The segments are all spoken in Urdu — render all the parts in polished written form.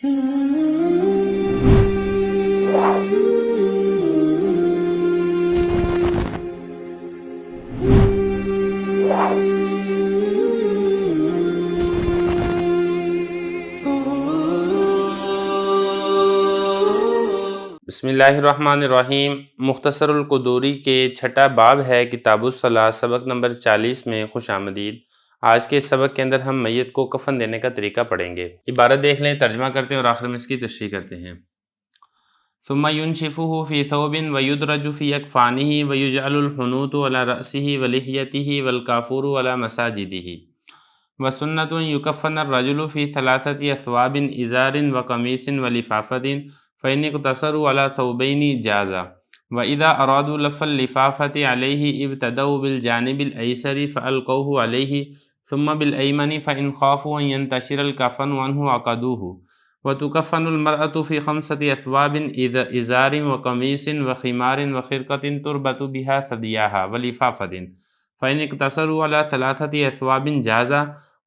بسم اللہ الرحمن الرحیم۔ مختصر القدوری کے چھٹا باب ہے کتاب الصلاۃ، سبق نمبر 40 میں خوش آمدید۔ آج کے سبق کے اندر ہم میت کو کفن دینے کا طریقہ پڑھیں گے۔ عبارت دیکھ لیں، ترجمہ کرتے ہیں اور آخر میں اس کی تشریح کرتے ہیں۔ ثم ينشفه في ثوب ويدرج في أكفانه ويجعل الحنوط على رأسه ولحيته والكافور على مساجده وسنة يكفن الرجل في 3 أثواب إزار وقميص ولفافة فإن اقتصروا على ثوبين جاز وإذا أرادوا لف اللفافة عليه ابتدوا بالجانب الأيسر فألقوه عليه ثم بالأيمن فإن خافوا أن ينتشر الكفن عنه عقدوه وتكفن المرأة في 5 أثواب إزار وقميص وخمار وخرقة تربط بها ثدياها ولفافة فإن اقتصروا على 3 أثواب جاز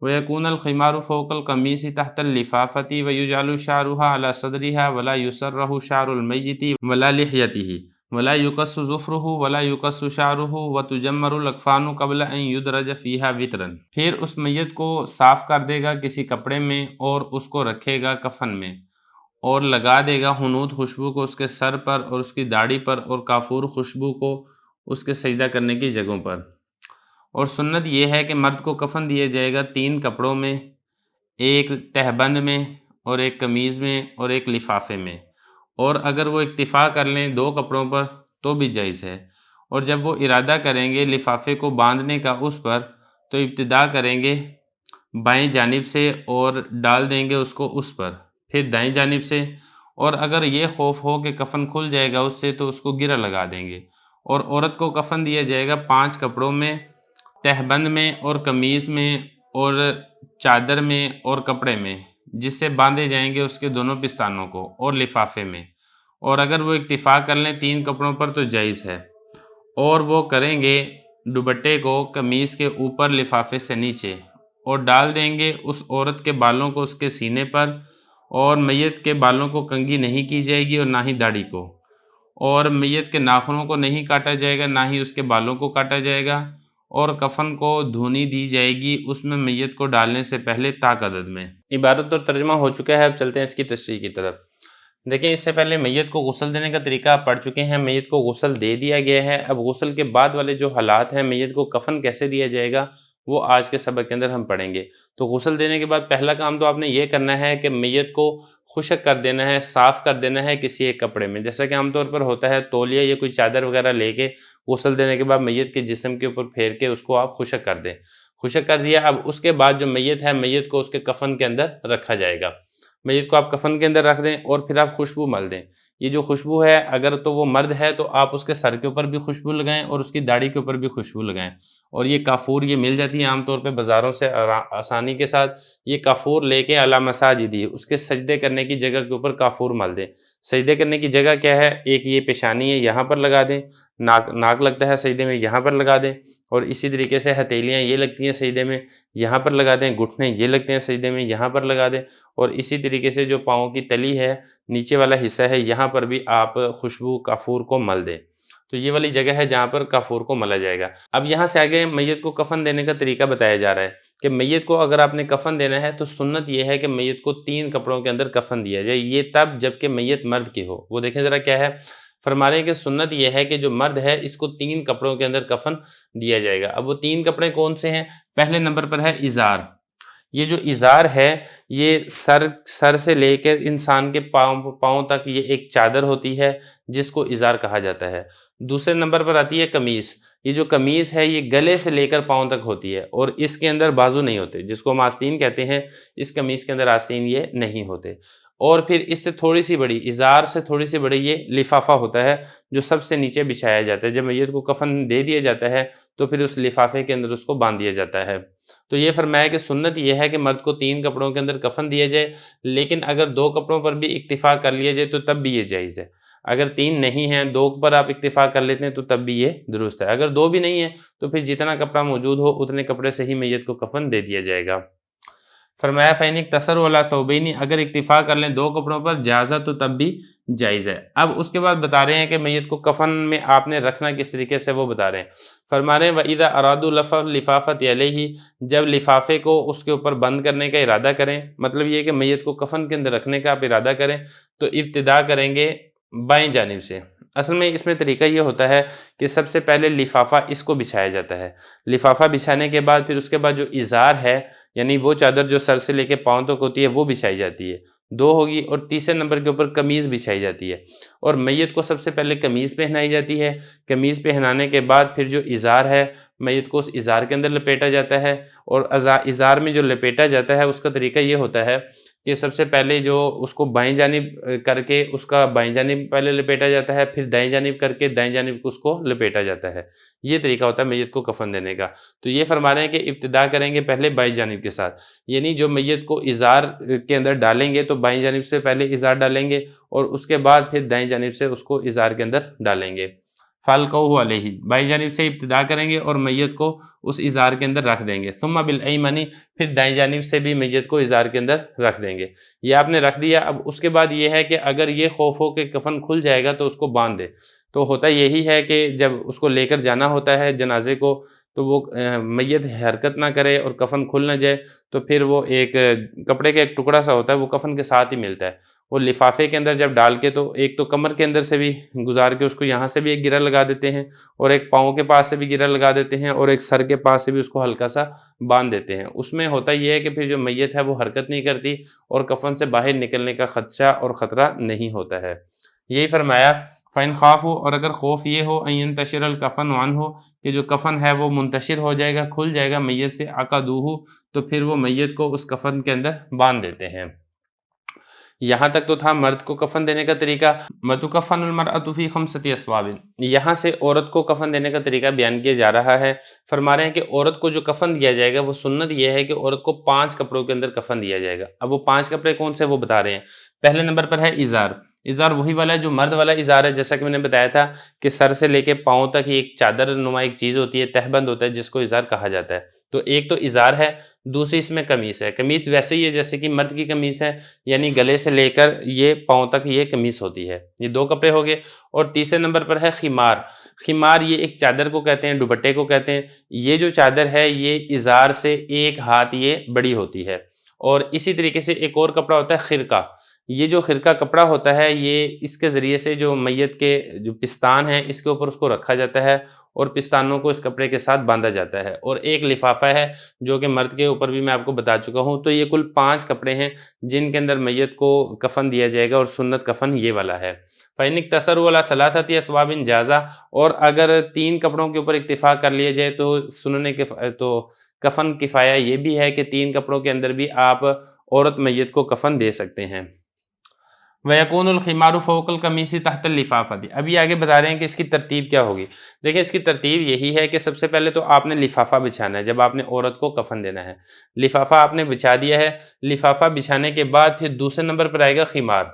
ويكون الخمار فوق القميص تحت اللفافة ويجعل شعرها على صدرها ولا يسره شعر الميت ولا لحيته ولا يقص ظفره ولا يقص شعره وتجمر الأكفان قبل أن يدرج فيها وترا۔ پھر اس میت کو صاف کر دے گا کسی کپڑے میں اور اس کو رکھے گا کفن میں اور لگا دے گا حنوط خوشبو کو اس کے سر پر اور اس کی داڑھی پر اور کافور خوشبو کو اس کے سجدہ کرنے کی جگہوں پر۔ اور سنت یہ ہے کہ مرد کو کفن دیا جائے گا 3 کپڑوں میں، ایک تہبند میں اور ایک قمیض میں اور ایک لفافے میں، اور اگر وہ اکتفا کر لیں 2 کپڑوں پر تو بھی جائز ہے۔ اور جب وہ ارادہ کریں گے لفافے کو باندھنے کا اس پر تو ابتدا کریں گے بائیں جانب سے اور ڈال دیں گے اس کو اس پر، پھر دائیں جانب سے، اور اگر یہ خوف ہو کہ کفن کھل جائے گا اس سے تو اس کو گرہ لگا دیں گے۔ اور عورت کو کفن دیا جائے گا 5 کپڑوں میں، تہبند میں اور قمیض میں اور چادر میں اور کپڑے میں، جس سے باندھے جائیں گے اس کے دونوں پستانوں کو، اور لفافے میں۔ اور اگر وہ اکتفا کر لیں 3 کپڑوں پر تو جائز ہے۔ اور وہ کریں گے دوپٹے کو قمیض کے اوپر لفافے سے نیچے اور ڈال دیں گے اس عورت کے بالوں کو اس کے سینے پر، اور میت کے بالوں کو کنگھی نہیں کی جائے گی اور نہ ہی داڑھی کو، اور میت کے ناخنوں کو نہیں کاٹا جائے گا، نہ ہی اس کے بالوں کو کاٹا جائے گا، اور کفن کو دھونی دی جائے گی اس میں میت کو ڈالنے سے پہلے طاق عدد میں۔ عبارت اور ترجمہ ہو چکا ہے، اب چلتے ہیں اس کی تشریح کی طرف۔ دیکھیں، اس سے پہلے میت کو غسل دینے کا طریقہ آپ پڑھ چکے ہیں، میت کو غسل دے دیا گیا ہے۔ اب غسل کے بعد والے جو حالات ہیں، میت کو کفن کیسے دیا جائے گا، وہ آج کے سبق کے اندر ہم پڑھیں گے۔ تو غسل دینے کے بعد پہلا کام تو آپ نے یہ کرنا ہے کہ میت کو خشک کر دینا ہے، صاف کر دینا ہے کسی ایک کپڑے میں، جیسا کہ عام طور پر ہوتا ہے تولیہ یا کوئی چادر وغیرہ لے کے غسل دینے کے بعد میت کے جسم کے اوپر پھیر کے اس کو آپ خشک کر دیں۔ خشک کر دیا، اب اس کے بعد جو میت ہے، میت کو اس کے کفن کے اندر رکھا جائے گا۔ میت کو آپ کفن کے اندر رکھ دیں اور پھر آپ خوشبو مل دیں۔ یہ جو خوشبو ہے، اگر تو وہ مرد ہے تو آپ اس کے سر کے اوپر بھی خوشبو لگائیں اور اس کی داڑھی کے اوپر بھی خوشبو لگائیں۔ اور یہ کافور یہ مل جاتی ہے عام طور پہ بازاروں سے آسانی کے ساتھ۔ یہ کافور لے کے علی مساجدی، اس کے سجدے کرنے کی جگہ کے اوپر کافور مل دیں۔ سجدے کرنے کی جگہ کیا ہے؟ ایک یہ پیشانی ہے، یہاں پر لگا دیں، ناک لگتا ہے سجدے میں، یہاں پر لگا دیں، اور اسی طریقے سے ہتھیلیاں یہ لگتی ہیں سجدے میں، یہاں پر لگا دیں، گھٹنے یہ لگتے ہیں سجدے میں، یہاں پر لگا دیں، اور اسی طریقے سے جو پاؤں کی تلی ہے، نیچے والا حصہ ہے، یہاں پر بھی آپ خوشبو کافور کو مل دیں۔ تو یہ والی جگہ ہے جہاں پر کافور کو ملا جائے گا۔ اب یہاں سے آگے میت کو کفن دینے کا طریقہ بتایا جا رہا ہے کہ میت کو اگر آپ نے کفن دینا ہے تو سنت یہ ہے کہ میت کو 3 کپڑوں کے اندر کفن دیا جائے، یہ تب جب کہ میت مرد کی ہو۔ وہ دیکھیں ذرا کیا ہے، فرما رہے ہیں کہ سنت یہ ہے کہ جو مرد ہے اس کو 3 کپڑوں کے اندر کفن دیا جائے گا۔ اب وہ 3 کپڑے کون سے ہیں؟ پہلے نمبر پر ہے ازار۔ یہ جو ازار ہے یہ سر سے لے کر انسان کے پاؤں تک یہ ایک چادر ہوتی ہے جس کو ازار کہا جاتا ہے۔ دوسرے نمبر پر آتی ہے قمیص۔ یہ جو قمیص ہے یہ گلے سے لے کر پاؤں تک ہوتی ہے اور اس کے اندر بازو نہیں ہوتے، جس کو ہم آستین کہتے ہیں، اس قمیص کے اندر آستین یہ نہیں ہوتے۔ اور پھر اس سے تھوڑی سی بڑی، ازار سے تھوڑی سی بڑی، یہ لفافہ ہوتا ہے جو سب سے نیچے بچھایا جاتا ہے۔ جب میت کو کفن دے دیا جاتا ہے تو پھر اس لفافے کے اندر اس کو باندھ دیا جاتا ہے۔ تو یہ فرمایا کہ سنت یہ ہے کہ مرد کو 3 کپڑوں کے اندر کفن دیا جائے، لیکن اگر 2 کپڑوں پر بھی اکتفا کر لیا جائے تو تب بھی یہ جائز ہے۔ اگر 3 نہیں ہیں، 2 پر آپ اکتفا کر لیتے ہیں تو تب بھی یہ درست ہے۔ اگر 2 بھی نہیں ہیں تو پھر جتنا کپڑا موجود ہو اتنے کپڑے سے ہی میت کو کفن دے دیا جائے گا۔ فرمایا فین اقتصر ولا ثوبین، اگر اکتفا کر لیں 2 کپڑوں پر جازہ تو تب بھی جائز ہے۔ اب اس کے بعد بتا رہے ہیں کہ میت کو کفن میں آپ نے رکھنا کس طریقے سے، وہ بتا رہے ہیں۔ فرما رہے ہیں وَإِذَا أَرَادُوا لَفَ الْلِفَافَةِ عَلَيْهِ، جب لفافے کو اس کے اوپر بند کرنے کا ارادہ کریں، مطلب یہ کہ میت کو کفن کے اندر رکھنے کا آپ ارادہ کریں تو ابتدا کریں گے بائیں جانب سے۔ اصل میں اس میں طریقہ یہ ہوتا ہے کہ سب سے پہلے لفافہ اس کو بچھایا جاتا ہے، لفافہ بچھانے کے بعد پھر اس کے بعد جو ازار ہے یعنی وہ چادر جو سر سے لے کے پاؤں تک ہوتی ہے وہ بچھائی جاتی ہے، 2 ہوگی، اور تیسرے نمبر کے اوپر قمیض بچھائی جاتی ہے، اور میت کو سب سے پہلے قمیض پہنائی جاتی ہے، قمیض پہنانے کے بعد پھر جو ازار ہے میت کو اس ازار کے اندر لپیٹا جاتا ہے، اور ازار میں جو لپیٹا جاتا ہے اس کا طریقہ یہ ہوتا ہے کہ سب سے پہلے جو اس کو بائیں جانب کر کے اس کا بائیں جانب پہلے لپیٹا جاتا ہے، پھر دائیں جانب کر کے دائیں جانب کو اس کو لپیٹا جاتا ہے، یہ طریقہ ہوتا ہے میت کو کفن دینے کا۔ تو یہ فرما رہے ہیں کہ ابتدا کریں گے پہلے بائیں جانب کے ساتھ، یعنی جو میت کو ازار کے اندر ڈالیں گے تو بائیں جانب سے پہلے ازار ڈالیں گے اور اس کے بعد پھر دائیں جانب سے اس کو ازار کے اندر ڈالیں گے۔ فَالْقَوْهُ عَلَيْهِ، بائیں جانب سے ابتدا کریں گے اور میت کو اس ازار کے اندر رکھ دیں گے، ثم بالایمن، پھر دائیں جانب سے بھی میت کو ازار کے اندر رکھ دیں گے۔ یہ آپ نے رکھ دیا، اب اس کے بعد یہ ہے کہ اگر یہ خوف ہو کہ کفن کھل جائے گا تو اس کو باندھ دے، تو ہوتا یہی ہے کہ جب اس کو لے کر جانا ہوتا ہے جنازے کو تو وہ میت حرکت نہ کرے اور کفن کھل نہ جائے تو پھر وہ ایک کپڑے کا ایک ٹکڑا سا ہوتا ہے وہ کفن کے ساتھ ہی ملتا ہے، وہ لفافے کے اندر جب ڈال کے تو ایک تو کمر کے اندر سے بھی گزار کے اس کو یہاں سے بھی ایک گرہ لگا دیتے ہیں اور ایک پاؤں کے پاس سے بھی گرہ لگا دیتے ہیں اور ایک سر کے پاس سے بھی اس کو ہلکا سا باندھ دیتے ہیں۔ اس میں ہوتا یہ ہے کہ پھر جو میت ہے وہ حرکت نہیں کرتی اور کفن سے باہر نکلنے کا خدشہ اور خطرہ نہیں ہوتا ہے۔ یہی فرمایا فَإِنْ خَافُوا، اور اگر خوف یہ ہو أَن يَنْتَشِرَ الْكَفَنُ عَنْهُ، کہ جو کفن ہے وہ منتشر ہو جائے گا، کھل جائے گا میت سے، عَقَدُوهُ، تو پھر وہ میت کو اس کفن کے اندر باندھ دیتے ہیں۔ یہاں تک تو تھا مرد کو کفن دینے کا طریقہ۔ وَتُكَفَّنُ الْمَرْأَةُ فِي 5 أَثْوَابٍ، یہاں سے عورت کو کفن دینے کا طریقہ بیان کیا جا رہا ہے۔ فرما رہے ہیں کہ عورت کو جو کفن دیا جائے گا وہ سنت یہ ہے کہ عورت کو 5 کپڑوں کے اندر کفن دیا جائے گا۔ اب وہ 5 کپڑے کون سے وہ بتا رہے ہیں۔ پہلے نمبر پر ہے ازار، ازار وہی والا ہے جو مرد والا ازار ہے، جیسا کہ میں نے بتایا تھا کہ سر سے لے کے پاؤں تک ایک چادر نما ایک چیز ہوتی ہے، تہبند ہوتا ہے جس کو ازار کہا جاتا ہے۔ تو ایک تو ازار ہے، دوسری اس میں قمیص ہے۔ قمیص ویسے ہی ہے جیسے کہ مرد کی قمیص ہے، یعنی گلے سے لے کر یہ پاؤں تک یہ قمیص ہوتی ہے، یہ 2 کپڑے ہو گئے۔ اور تیسرے نمبر پر ہے خمار، خمار یہ ایک چادر کو کہتے ہیں، دوپٹے کو کہتے ہیں۔ یہ جو چادر ہے یہ ازار سے 1 ہاتھ یہ بڑی ہوتی ہے۔ اور اسی طریقے سے ایک اور کپڑا ہوتا ہے خرقہ، یہ جو خرقہ کپڑا ہوتا ہے یہ اس کے ذریعے سے جو میت کے جو پستان ہیں اس کے اوپر اس کو رکھا جاتا ہے اور پستانوں کو اس کپڑے کے ساتھ باندھا جاتا ہے۔ اور ایک لفافہ ہے جو کہ مرد کے اوپر بھی میں آپ کو بتا چکا ہوں۔ تو یہ کل 5 کپڑے ہیں جن کے اندر میت کو کفن دیا جائے گا اور سنت کفن یہ والا ہے۔ فَإِنِ اقْتَصَرُوا عَلَىٰ 3 أَثْوَابٍ جَازَ، اور اگر 3 کپڑوں کے اوپر اکتفا کر لیا جائے تو کفن کفایہ یہ بھی ہے کہ 3 کپڑوں کے اندر بھی آپ عورت میت کو کفن دے سکتے ہیں۔ وَيَكُونُ الْخِمَارُ فَوْقَ الْقَمِيصِ تَحْتَ اللِّفَافَةِ، ابھی آگے بتا رہے ہیں کہ اس کی ترتیب کیا ہوگی۔ دیکھیں اس کی ترتیب یہی ہے کہ سب سے پہلے تو آپ نے لفافہ بچھانا ہے، جب آپ نے عورت کو کفن دینا ہے لفافہ آپ نے بچھا دیا ہے۔ لفافہ بچھانے کے بعد پھر دوسرے نمبر پر آئے گا خمار،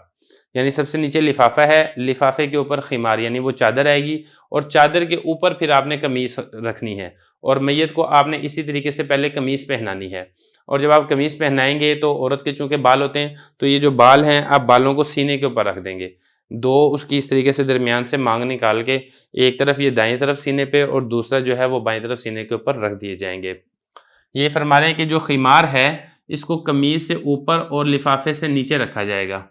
یعنی سب سے نیچے لفافہ ہے، لفافے کے اوپر خمار یعنی وہ چادر آئے گی، اور چادر کے اوپر پھر آپ نے قمیص رکھنی ہے اور میت کو آپ نے اسی طریقے سے پہلے قمیص پہنانی ہے۔ اور جب آپ قمیص پہنائیں گے تو عورت کے چونکہ بال ہوتے ہیں تو یہ جو بال ہیں آپ بالوں کو سینے کے اوپر رکھ دیں گے، 2 اس کی اس طریقے سے درمیان سے مانگ نکال کے ایک طرف یہ دائیں طرف سینے پہ اور دوسرا جو ہے وہ بائیں طرف سینے کے اوپر رکھ دیے جائیں گے۔ یہ فرما رہے ہیں کہ جو خمار ہے اس کو قمیص سے اوپر اور لفافے سے نیچے رکھا جائے گا،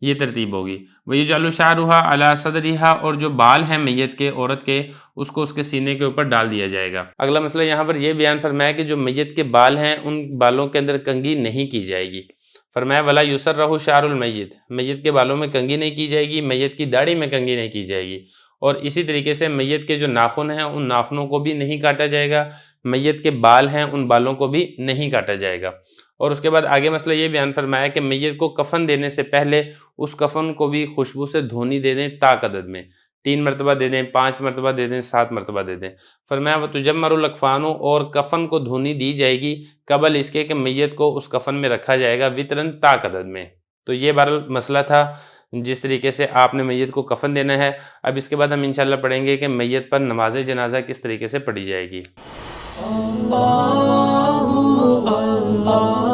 یہ ترتیب ہوگی۔ وَيُجْعَلُ شَعْرُهَا عَلَىٰ صَدْرِهَا، اور جو بال ہیں میت کے عورت کے اس کو اس کے سینے کے اوپر ڈال دیا جائے گا۔ اگلا مسئلہ یہاں پر یہ بیان فرمایا کہ جو میت کے بال ہیں ان بالوں کے اندر کنگھی نہیں کی جائے گی۔ فرمایا وَلَا يُسَرَّحُ شَعْرُ الْمَيِّتِ، میت کے بالوں میں کنگھی نہیں کی جائے گی، میت کی داڑھی میں کنگھی نہیں کی جائے گی، اور اسی طریقے سے میت کے جو ناخن ہیں ان ناخنوں کو بھی نہیں کاٹا جائے گا، میت کے بال ہیں ان بالوں کو بھی نہیں کاٹا جائے گا۔ اور اس کے بعد آگے مسئلہ یہ بیان فرمایا کہ میت کو کفن دینے سے پہلے اس کفن کو بھی خوشبو سے دھونی دے دیں طاق عدد میں، 3 مرتبہ دے دیں، 5 مرتبہ دے دیں، 7 مرتبہ دے دیں۔ فرمایا وَتُجَمَّرُ الْأَكْفَانُ، اور کفن کو دھونی دی جائے گی قبل اس کے کہ میت کو اس کفن میں رکھا جائے گا وطرًا طاق عدد میں۔ تو یہ بہرحال مسئلہ تھا جس طریقے سے آپ نے میت کو کفن دینا ہے۔ اب اس کے بعد ہم انشاءاللہ پڑھیں گے کہ میت پر نماز جنازہ کس طریقے سے پڑھی جائے گی۔ اللہ